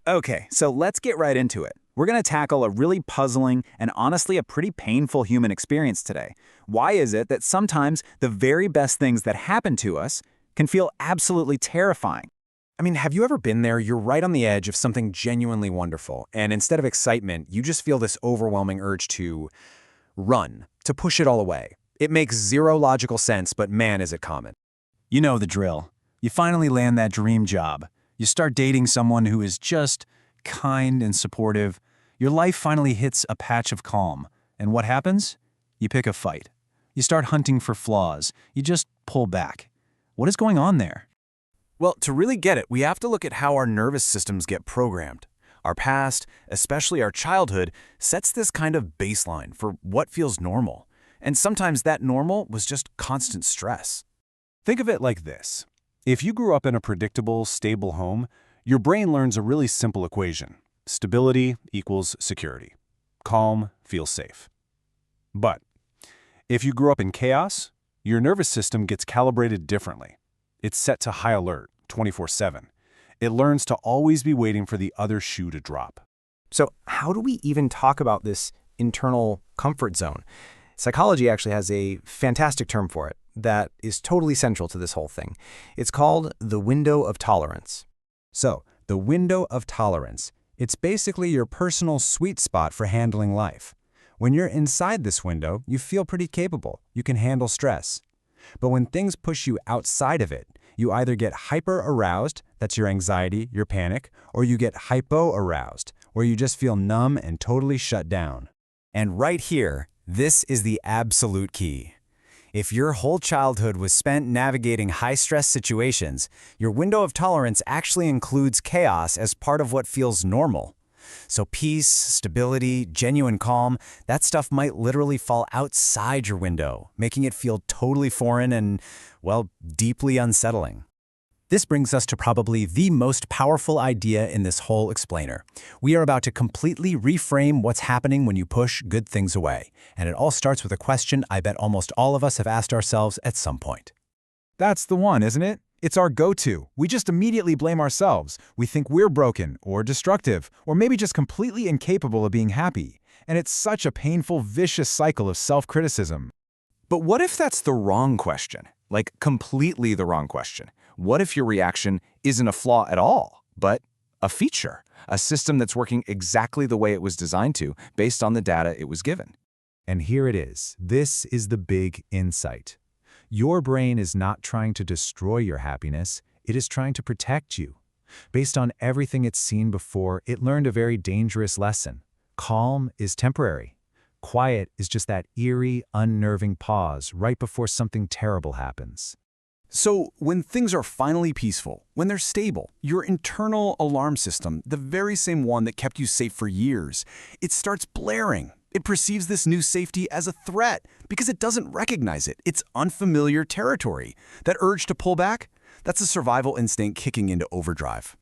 Okay, so let's get right into it. We're going to tackle a really puzzling and honestly a pretty painful human experience today. Why is it that sometimes the very best things that happen to us can feel absolutely terrifying? I mean, have you ever been there? You're right on the edge of something genuinely wonderful, and instead of excitement, you just feel this overwhelming urge to run, to push it all away. It makes zero logical sense, but man, is it common. You know the drill. You finally land that dream job. You start dating someone who is just kind and supportive. Your life finally hits a patch of calm. And what happens? You pick a fight. You start hunting for flaws. You just pull back. What is going on there? Well, to really get it, we have to look at how our nervous systems get programmed. Our past, especially our childhood, sets this kind of baseline for what feels normal. And sometimes that normal was just constant stress. Think of it like this. If you grew up in a predictable, stable home, your brain learns a really simple equation. Stability equals security. Calm feels safe. But if you grew up in chaos, your nervous system gets calibrated differently. It's set to high alert, 24/7. It learns to always be waiting for the other shoe to drop. So how do we even talk about this internal comfort zone? Psychology actually has a fantastic term for it that is totally central to this whole thing. It's called the window of tolerance. So, the window of tolerance. It's basically your personal sweet spot for handling life. When you're inside this window, you feel pretty capable. You can handle stress. But when things push you outside of it, you either get hyper-aroused, that's your anxiety, your panic, or you get hypo-aroused, where you just feel numb and totally shut down. And right here, this is the absolute key. If your whole childhood was spent navigating high-stress situations, your window of tolerance actually includes chaos as part of what feels normal. So peace, stability, genuine calm, that stuff might literally fall outside your window, making it feel totally foreign and, well, deeply unsettling. This brings us to probably the most powerful idea in this whole explainer. We are about to completely reframe what's happening when you push good things away. And it all starts with a question I bet almost all of us have asked ourselves at some point. That's the one, isn't it? It's our go-to. We just immediately blame ourselves. We think we're broken or destructive, or maybe just completely incapable of being happy. And it's such a painful, vicious cycle of self-criticism. But what if that's the wrong question? Like, completely the wrong question. What if your reaction isn't a flaw at all, but a feature, a system that's working exactly the way it was designed to, based on the data it was given? And here it is. This is the big insight. Your brain is not trying to destroy your happiness. It is trying to protect you. Based on everything it's seen before, it learned a very dangerous lesson. Calm is temporary. Quiet is just that eerie, unnerving pause right before something terrible happens. So when things are finally peaceful, when they're stable, your internal alarm system, the very same one that kept you safe for years, it starts blaring. It perceives this new safety as a threat because it doesn't recognize it. It's unfamiliar territory. That urge to pull back, that's a survival instinct kicking into overdrive.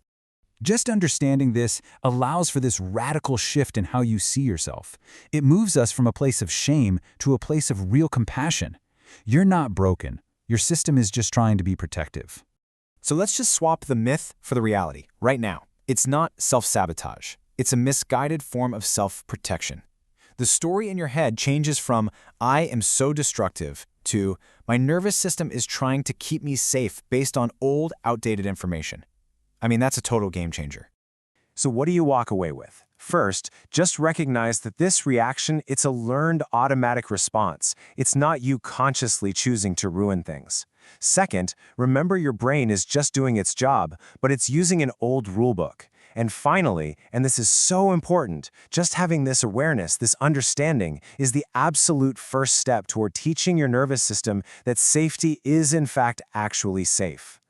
Just understanding this allows for this radical shift in how you see yourself. It moves us from a place of shame to a place of real compassion. You're not broken. Your system is just trying to be protective. So let's just swap the myth for the reality right now. It's not self-sabotage. It's a misguided form of self-protection. The story in your head changes from, I am so destructive, to, my nervous system is trying to keep me safe based on old, outdated information. I mean, that's a total game changer. So what do you walk away with? First, just recognize that this reaction, it's a learned automatic response. It's not you consciously choosing to ruin things. Second, remember your brain is just doing its job, but it's using an old rulebook. And finally, and this is so important, just having this awareness, this understanding, is the absolute first step toward teaching your nervous system that safety is in fact actually safe.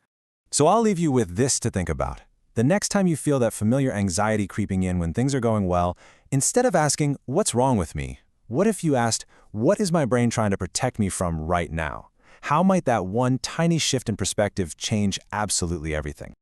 So I'll leave you with this to think about. The next time you feel that familiar anxiety creeping in when things are going well, instead of asking, what's wrong with me? What if you asked, what is my brain trying to protect me from right now? How might that one tiny shift in perspective change absolutely everything?